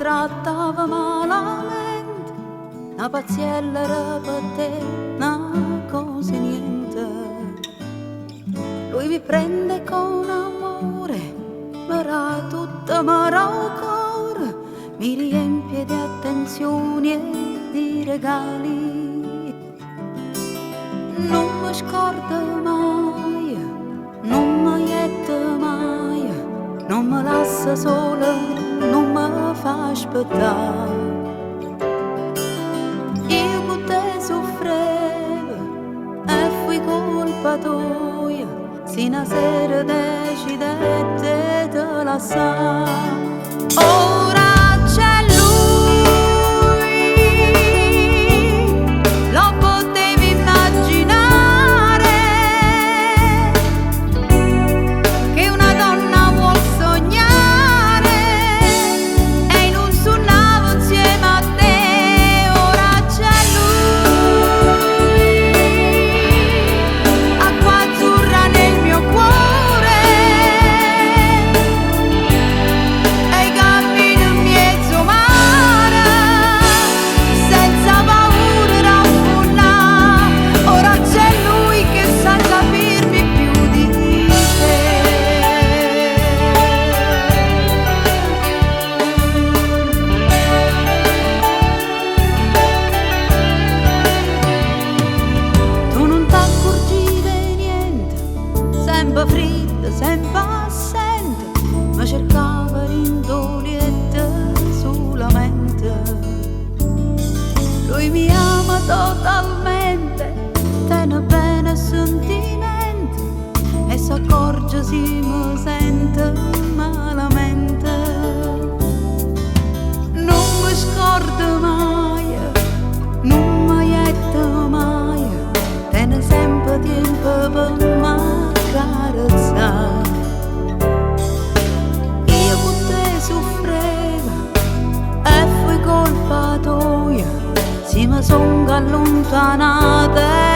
trattava malamente, una pazziella era per te, una cosa e niente. Lui mi prende con amore, mi ra tutta, mi ra il cuore, mi riempie di attenzioni e di regali. Non mi scorda mai, non mi jette mai, non mi lascia sola, non mi fa aspettare. Io con te soffrevo e fui colpa tua, se una sera decidette di lasciare. Ora c'è lui, lo potevi immaginare, che una donna vuol sognare e in un suonavo insieme a te. Ora c'è lui, acqua azzurra nel mio cuore, e i cammini in mezzo mare, senza paura da affondare. Ora c'è lui che sa capirmi più di te. Tu non t'accorgi di niente, sempre fredda, sempre assente, ma cercava l'indolietta solamente. Lui mi ama totalmente, tiene bene il sentimento e s'accorge se mi sente malamente. Non mi scorda mai, non mi jette mai, tiene sempre tempo per m'accarezzare. Io con te soffrevo e fui colpa tua, se mi son allontanata